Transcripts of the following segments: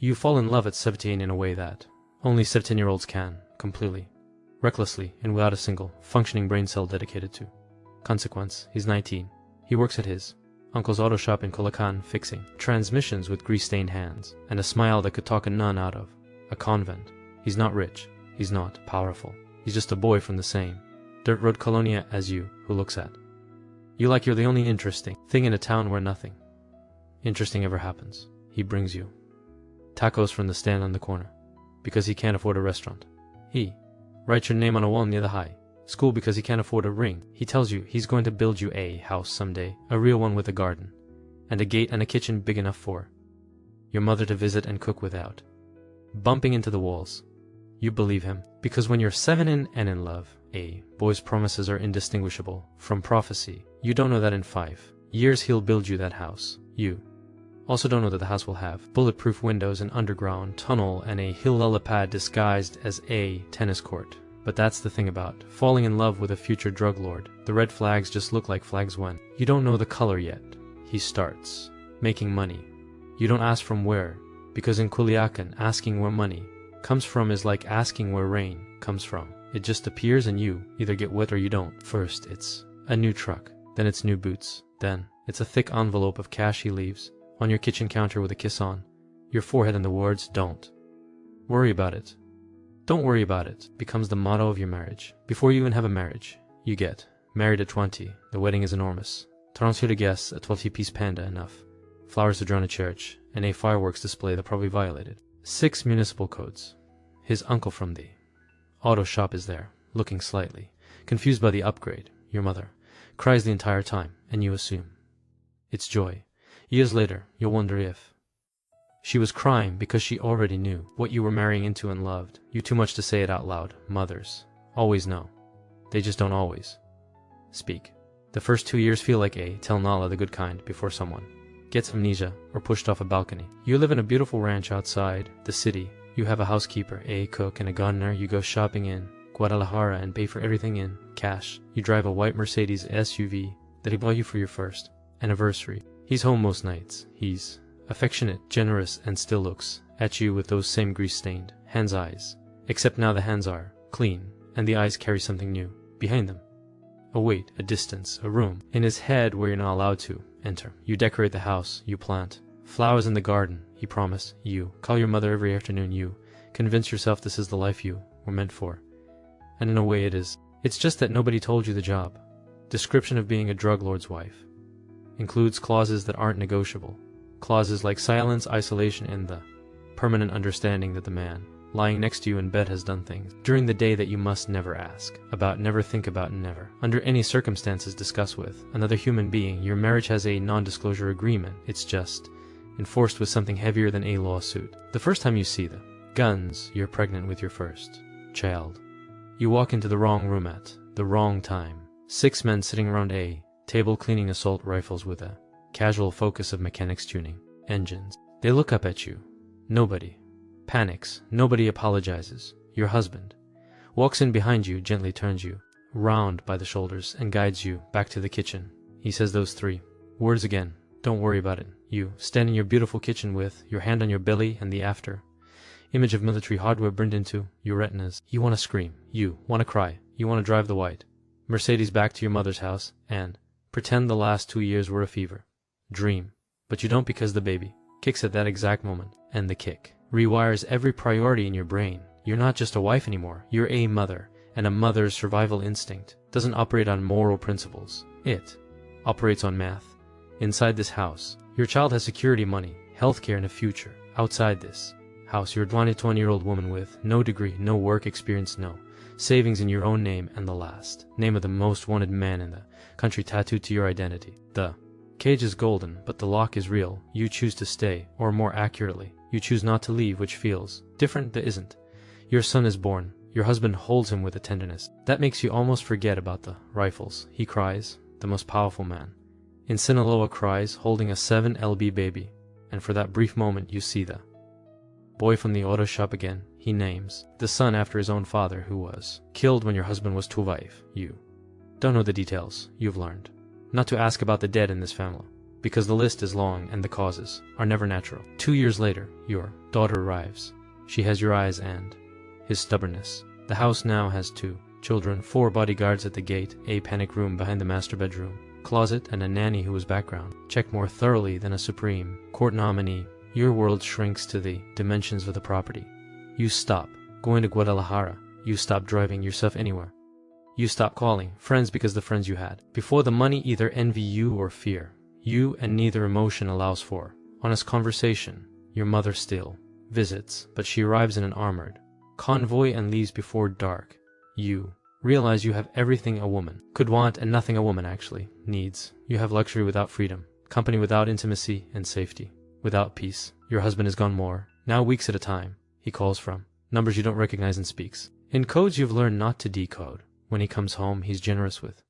You fall in love at 17 in a way that only 17-year-olds can, completely, recklessly, and without a single functioning brain cell dedicated to. Consequence, he's 19. He works at his uncle's auto shop in Colacan, fixing transmissions with grease-stained hands, and a smile that could talk a nun out of a convent. He's not rich. He's not powerful. He's just a boy from the same dirt road colonia as you, who looks at you like you're the only interesting thing in a town where nothing interesting ever happens. He brings you tacos from the stand on the corner, because he can't afford a restaurant. He writes your name on a wall near the high school because he can't afford a ring. He tells you he's going to build you a house someday, a real one with a garden, and a gate and a kitchen big enough for your mother to visit and cook without bumping into the walls. You believe him, because when you're 7 and in love, a boy's promises are indistinguishable from prophecy. You don't know that in 5 years he'll build you that house. You also don't know that the house will have bulletproof windows, an underground tunnel, and a hill helipad disguised as a tennis court. But that's the thing about falling in love with a future drug lord. The red flags just look like flags when you don't know the color yet. He starts making money. You don't ask from where, because in Culiacan, asking where money comes from is like asking where rain comes from. It just appears and you either get wet or you don't. First, it's a new truck. Then it's new boots. Then it's a thick envelope of cash he leaves on your kitchen counter with a kiss on your forehead and the words, "Don't worry about it." Don't worry about it becomes the motto of your marriage. Before you even have a marriage, you get married at 20. The wedding is enormous. 30 guests, a 12-piece panda enough, flowers to drown a church, and a fireworks display that probably violated 6 municipal codes. His uncle from the auto shop is there, looking slightly confused by the upgrade. Your mother cries the entire time, and you assume it's joy. Years later, you'll wonder if she was crying because she already knew what you were marrying into and loved you too much to say it out loud. Mothers always know. They just don't always speak. The first 2 years feel like a telnala, the good kind, before someone gets amnesia or pushed off a balcony. You live in a beautiful ranch outside the city. You have a housekeeper, a cook, and a gardener. You go shopping in Guadalajara and pay for everything in cash. You drive a white Mercedes SUV that he bought you for your first anniversary. He's home most nights. He's affectionate, generous, and still looks at you with those same grease-stained hands' eyes. Except now the hands are clean, and the eyes carry something new behind them. A weight, a distance, a room in his head where you're not allowed to enter. You decorate the house. You plant flowers in the garden. He promised. You call your mother every afternoon. You convince yourself this is the life you were meant for. And in a way it is. It's just that nobody told you the job. Description of being a drug lord's wife includes clauses that aren't negotiable. Clauses like silence, isolation, and the permanent understanding that the man lying next to you in bed has done things during the day that you must never ask about, never think about, and never, under any circumstances, discuss with another human being. Your marriage has a non-disclosure agreement. It's just enforced with something heavier than a lawsuit. The first time you see the guns, you're pregnant with your first child. You walk into the wrong room at the wrong time. 6 men sitting around a table cleaning assault rifles with a casual focus of mechanics tuning engines. They look up at you. Nobody panics. Nobody apologizes. Your husband walks in behind you, gently turns you round by the shoulders, and guides you back to the kitchen. He says those 3 words again. Don't worry about it. You stand in your beautiful kitchen with your hand on your belly and the after image of military hardware burned into your retinas. You want to scream. You want to cry. You want to drive the white Mercedes back to your mother's house and pretend the last 2 years were a fever dream. But you don't, because the baby kicks at that exact moment, and the kick rewires every priority in your brain. You're not just a wife anymore. You're a mother, and a mother's survival instinct doesn't operate on moral principles. It operates on math. Inside this house, your child has security, money, healthcare, and a future. Outside this house, you're a 20-year-old woman with no degree, no work experience, no savings in your own name, and the last name of the most wanted man in the country tattooed to your identity. The cage is golden, but the lock is real. You choose to stay, or more accurately, you choose not to leave, which feels different that isn't. Your son is born. Your husband holds him with a tenderness that makes you almost forget about the rifles. He cries, the most powerful man in Sinaloa cries, holding a 7 lb baby, and for that brief moment you see the boy from the auto shop again. He names the son after his own father, who was killed when your husband was too wife. You don't know the details. You've learned not to ask about the dead in this family. because the list is long and the causes are never natural. 2 years later, your daughter arrives. She has your eyes and his stubbornness. The house now has 2 children, 4 bodyguards at the gate, a panic room behind the master bedroom, closet, and a nanny who was background, checked more thoroughly than a Supreme Court nominee. Your world shrinks to the dimensions of the property. You stop going to Guadalajara. You stop driving yourself anywhere. You stop calling friends because the friends you had before the money either envy you or fear you, and neither emotion allows for honest conversation. Your mother still visits, but she arrives in an armored convoy and leaves before dark. You realize you have everything a woman could want and nothing a woman actually needs. You have luxury without freedom, company without intimacy, and safety without peace. Your husband is gone more, now weeks at a time. He calls from numbers you don't recognize and speaks in codes you've learned not to decode. When he comes home, he's generous with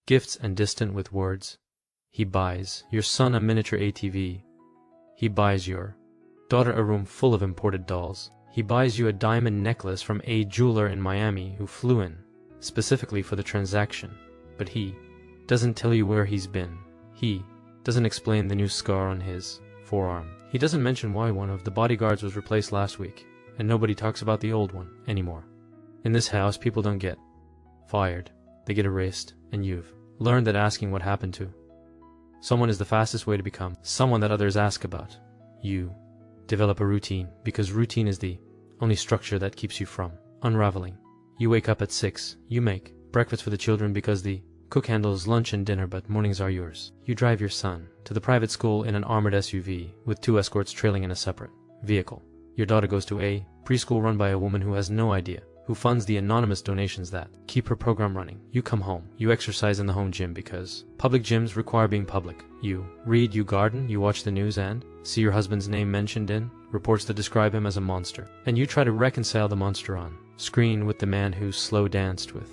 gifts and distant with words. He buys your son a miniature ATV. He buys your daughter a room full of imported dolls. He buys you a diamond necklace from a jeweler in Miami who flew in specifically for the transaction. But he doesn't tell you where he's been. He doesn't explain the new scar on his forearm. He doesn't mention why one of the bodyguards was replaced last week, and nobody talks about the old one anymore. In this house, people don't get fired. They get erased, and you've learned that asking what happened to someone is the fastest way to become someone that others ask about. You develop a routine, because routine is the only structure that keeps you from unraveling. You wake up at 6. You make breakfast for the children because the cook handles lunch and dinner, but mornings are yours. You drive your son to the private school in an armored SUV with 2 escorts trailing in a separate vehicle. Your daughter goes to a preschool run by a woman who has no idea who funds the anonymous donations that keep her program running. You come home. You exercise in the home gym because public gyms require being public. You read, you garden, you watch the news and see your husband's name mentioned in reports that describe him as a monster. And you try to reconcile the monster on screen with the man who slow danced with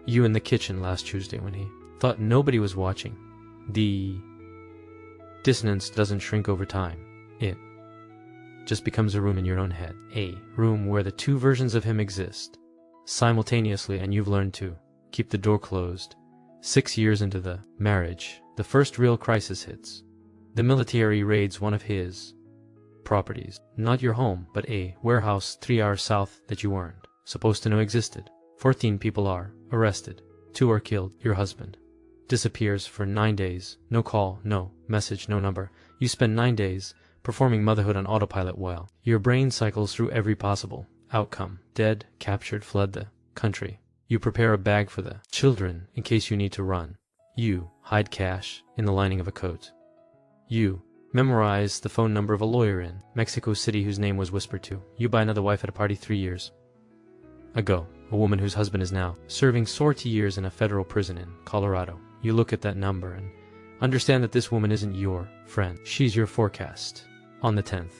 you in the kitchen last Tuesday when he thought nobody was watching. The dissonance doesn't shrink over time. It just becomes a room in your own head. A room where the 2 versions of him exist simultaneously, and you've learned to keep the door closed. 6 years into the marriage, the first real crisis hits. The military raids one of his properties. Not your home, but a warehouse 3 hours south that you weren't supposed to know existed. 14 people are arrested. 2 are killed. Your husband disappears for 9 days. No call, no message, no number. You spend 9 days performing motherhood on autopilot while your brain cycles through every possible outcome. Dead, captured, fled the country. You prepare a bag for the children in case you need to run. You hide cash in the lining of a coat. You memorize the phone number of a lawyer in Mexico City whose name was whispered to. You buy another wife at a party 3 years ago, a woman whose husband is now serving 40 years in a federal prison in Colorado. You look at that number and understand that this woman isn't your friend. She's your forecast. On the 10th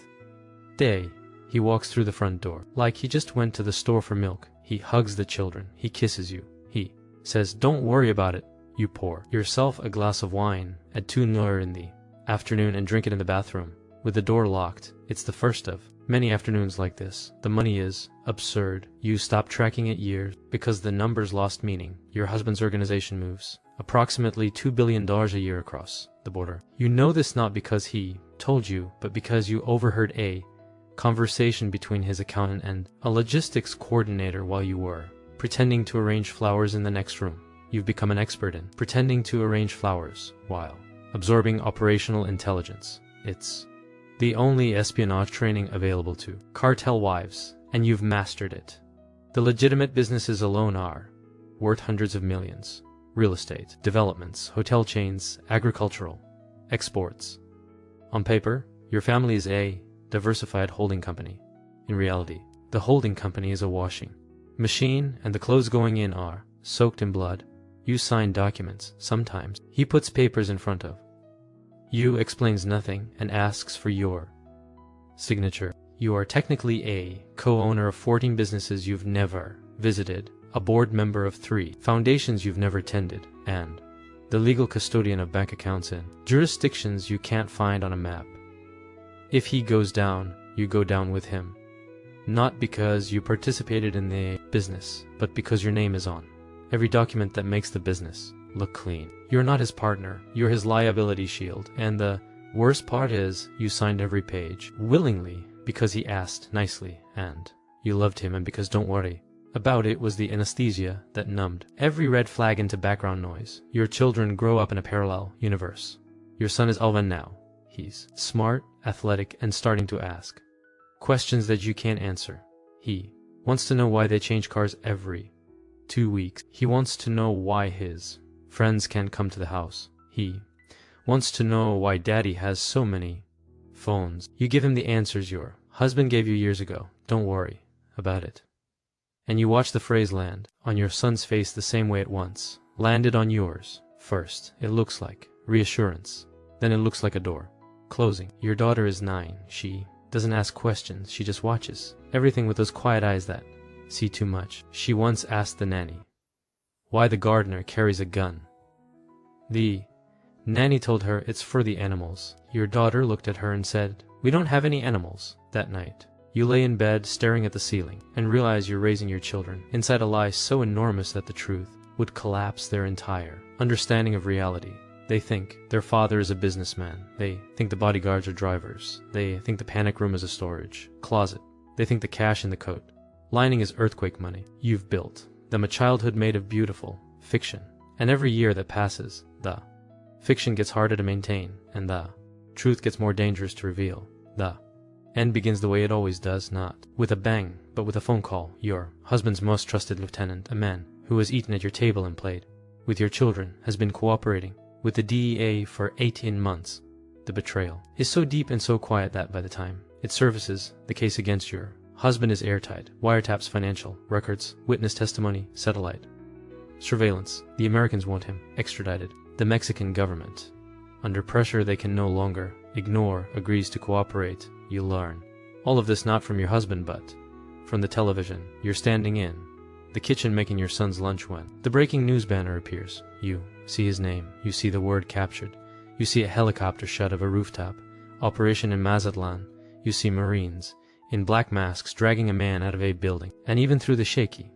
day, he walks through the front door like he just went to the store for milk. He hugs the children. He kisses you. He says, "Don't worry about it." You pour yourself a glass of wine at 2 in the afternoon and drink it in the bathroom with the door locked. It's the first of many afternoons like this. The money is absurd. You stop tracking it years because the numbers lost meaning. Your husband's organization moves approximately $2 billion a year across the border. You know this not because he told you, but because you overheard a conversation between his accountant and a logistics coordinator while you were pretending to arrange flowers in the next room. You've become an expert in pretending to arrange flowers while absorbing operational intelligence. It's the only espionage training available to cartel wives, and you've mastered it. The legitimate businesses alone are worth hundreds of millions. Real estate, developments, hotel chains, agricultural, exports. On paper, your family is a diversified holding company. In reality, the holding company is a washing machine, and the clothes going in are soaked in blood. You sign documents. Sometimes he puts papers in front of you, explains nothing, and asks for your signature. You are technically a co-owner of 14 businesses you've never visited, a board member of 3 foundations you've never attended, and the legal custodian of bank accounts in jurisdictions you can't find on a map. If he goes down, you go down with him. Not because you participated in the business, but because your name is on every document that makes the business look clean. You're not his partner, you're his liability shield, and the worst part is, you signed every page, willingly, because he asked nicely, and you loved him, and because, don't worry about it, was the anesthesia that numbed every red flag into background noise. Your children grow up in a parallel universe. Your son is Alvan now. He's smart, athletic, and starting to ask questions that you can't answer. He wants to know why they change cars every 2 weeks. He wants to know why his friends can't come to the house. He wants to know why daddy has so many phones. You give him the answers your husband gave you years ago. Don't worry about it. And you watch the phrase land on your son's face the same way it once landed on yours. First, it looks like reassurance. Then it looks like a door closing. Your daughter is 9. She doesn't ask questions. She just watches everything with those quiet eyes that see too much. She once asked the nanny why the gardener carries a gun. The nanny told her it's for the animals. Your daughter looked at her and said, "We don't have any animals." That night, you lay in bed staring at the ceiling and realize you're raising your children inside a lie so enormous that the truth would collapse their entire understanding of reality. They think their father is a businessman. They think the bodyguards are drivers. They think the panic room is a storage closet. They think the cash in the coat lining is earthquake money. You've built them a childhood made of beautiful fiction. And every year that passes, the fiction gets harder to maintain, and the truth gets more dangerous to reveal. The end begins the way it always does, not with a bang, but with a phone call. Your husband's most trusted lieutenant, a man who has eaten at your table and played with your children, has been cooperating with the DEA for 18 months. The betrayal is so deep and so quiet that by the time it surfaces, the case against your husband is airtight. Wiretaps, financial records, witness testimony, satellite surveillance. The Americans want him extradited. The Mexican government, under pressure they can no longer ignore, agrees to cooperate. You learn all of this not from your husband but from the television. You're standing in the kitchen making your son's lunch when the breaking news banner appears. You see his name. You see the word captured. You see a helicopter shot of a rooftop. Operation in Mazatlan. You see Marines in black masks dragging a man out of a building. And even through the shaky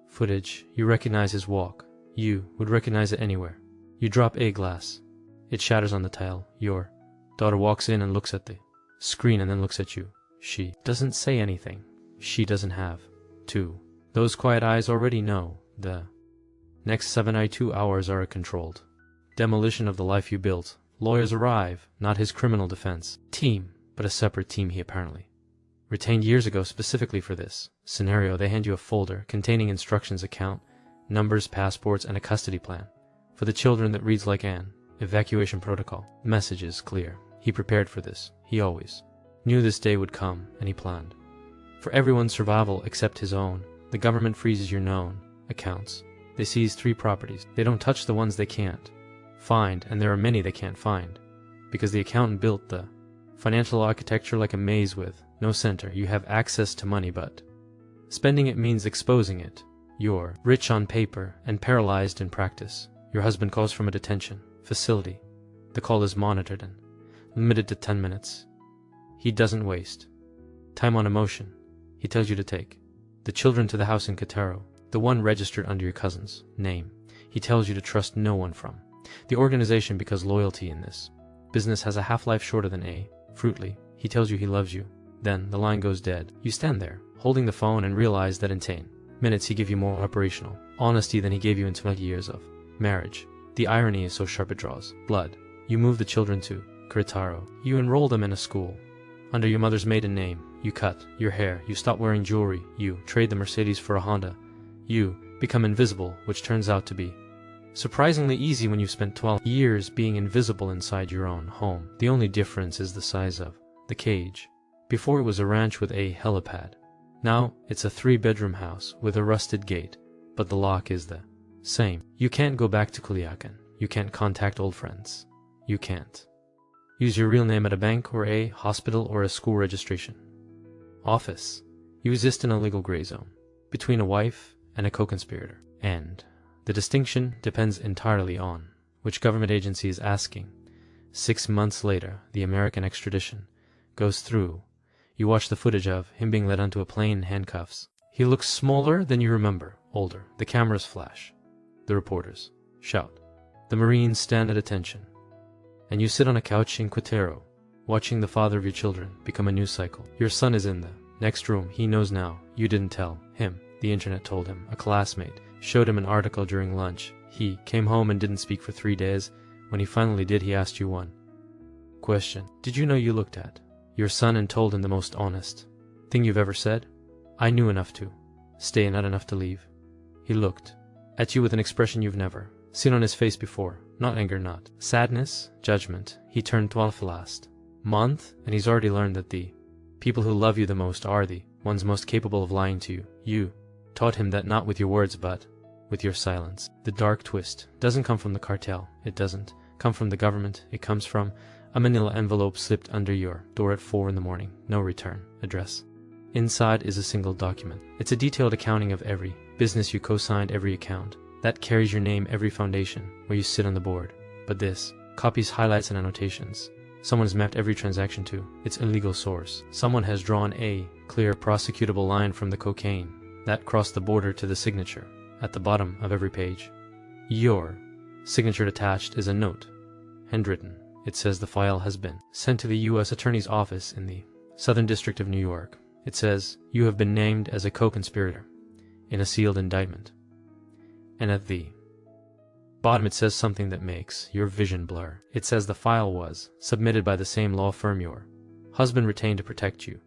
footage, you recognize his walk. You would recognize it anywhere. You drop a glass. It shatters on the tile. Your daughter walks in and looks at the screen and then looks at you. She doesn't say anything. She doesn't have to. Those quiet eyes already know the next 72 hours are a controlled demolition of the life you built. Lawyers arrive, not his criminal defense team, but a separate team he apparently retained years ago specifically for this scenario. They hand you a folder containing instructions, account numbers, passports, and a custody plan for the children that reads like an evacuation protocol. Message is clear. He prepared for this. He always knew this day would come, and he planned for everyone's survival except his own. The government freezes your known accounts. They seize 3 properties. They don't touch the ones they can't find, and there are many they can't find, because the accountant built the financial architecture like a maze with no center. You have access to money, but spending it means exposing it. You're rich on paper and paralyzed in practice. Your husband calls from a detention facility. The call is monitored and limited to 10 minutes. He doesn't waste time on emotion. He tells you to take the children to the house in Querétaro, the one registered under your cousin's name. He tells you to trust no one from the organization because loyalty in this business has a half-life shorter than a fruitly. He tells you he loves you. Then the line goes dead. You stand there, holding the phone, and realize that in 10 minutes he gave you more operational honesty than he gave you in 20 years of marriage. The irony is so sharp it draws blood. You move the children to Querétaro. You enroll them in a school under your mother's maiden name. You cut your hair. You stop wearing jewelry. You trade the Mercedes for a Honda. You become invisible, which turns out to be surprisingly easy when you've spent 12 years being invisible inside your own home. The only difference is the size of the cage. Before it was a ranch with a helipad. Now it's a 3-bedroom house with a rusted gate, but the lock is the same. You can't go back to Culiacan. You can't contact old friends. You can't use your real name at a bank or a hospital or a school registration office. You exist in a legal gray zone between a wife and a co-conspirator, and the distinction depends entirely on which government agency is asking. 6 months later, the American extradition goes through. You watch the footage of him being led onto a plane in handcuffs. He looks smaller than you remember, older. The cameras flash. The reporters shout. The Marines stand at attention. And you sit on a couch in Quintero, watching the father of your children become a news cycle. Your son is in the next room. He knows now. You didn't tell him. The internet told him. A classmate showed him an article during lunch. He came home and didn't speak for 3 days. When he finally did, he asked you one question. Did you know you looked at your son and told him the most honest thing you've ever said? I knew enough to stay and not enough to leave. He looked at you with an expression you've never seen on his face before. Not anger, not sadness, judgment. He turned 12 last month, and he's already learned that the people who love you the most are the ones most capable of lying to you. You taught him that not with your words, but with your silence. The dark twist doesn't come from the cartel. It doesn't come from the government. It comes from a manila envelope slipped under your door at 4 in the morning. No return address. Inside is a single document. It's a detailed accounting of every business you co-signed, every account that carries your name, every foundation where you sit on the board. But this copies highlights and annotations. Someone has mapped every transaction to its illegal source. Someone has drawn a clear prosecutable line from the cocaine that crossed the border to the signature at the bottom of every page. Your signature attached is a note, handwritten. It says the file has been sent to the U.S. Attorney's Office in the Southern District of New York. It says you have been named as a co-conspirator in a sealed indictment. And at the bottom it says something that makes your vision blur. It says the file was submitted by the same law firm your husband retained to protect you.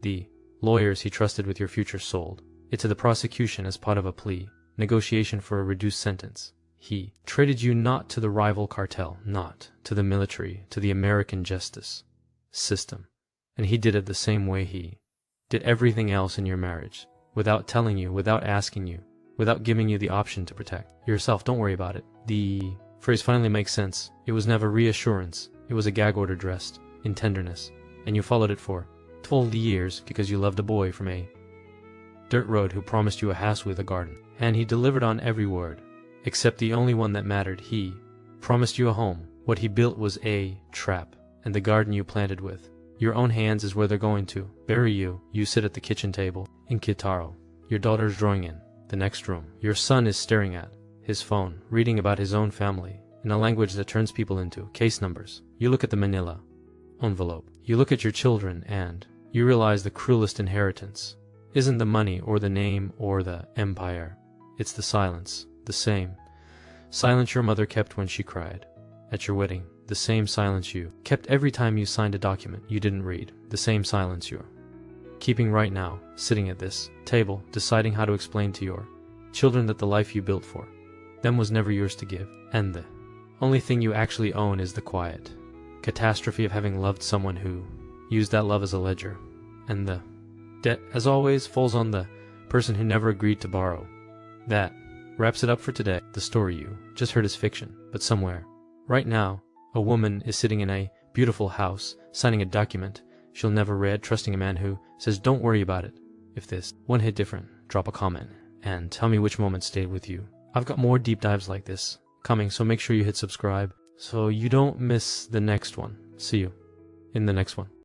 The lawyers he trusted with your future sold it to the prosecution as part of a plea negotiation for a reduced sentence. He traded you not to the rival cartel, not to the military, to the American justice system. And he did it the same way he did everything else in your marriage, without telling you, without asking you, without giving you the option to protect yourself. Don't worry about it. The phrase finally makes sense. It was never reassurance. It was a gag order dressed in tenderness. And you followed it for 12 years because you loved a boy from a dirt road who promised you a house with a garden. And he delivered on every word, except the only one that mattered. He promised you a home. What he built was a trap, and the garden you planted with your own hands is where they're going to bury you. You sit at the kitchen table in Kitaro. Your daughter's drawing in the next room. Your son is staring at his phone, reading about his own family in a language that turns people into case numbers. You look at the manila envelope. You look at your children and you realize the cruelest inheritance isn't the money or the name or the empire. It's the silence. The same silence your mother kept when she cried at your wedding. The same silence you kept every time you signed a document you didn't read. The same silence you're keeping right now, sitting at this table, deciding how to explain to your children that the life you built for them was never yours to give. And the only thing you actually own is the quiet catastrophe of having loved someone who used that love as a ledger. And the debt, as always, falls on the person who never agreed to borrow. That wraps it up for today. The story you just heard is fiction, but somewhere, right now, a woman is sitting in a beautiful house, signing a document she'll never read, trusting a man who says, don't worry about it. If this one hit different, drop a comment and tell me which moment stayed with you. I've got more deep dives like this coming, so make sure you hit subscribe so you don't miss the next one. See you in the next one.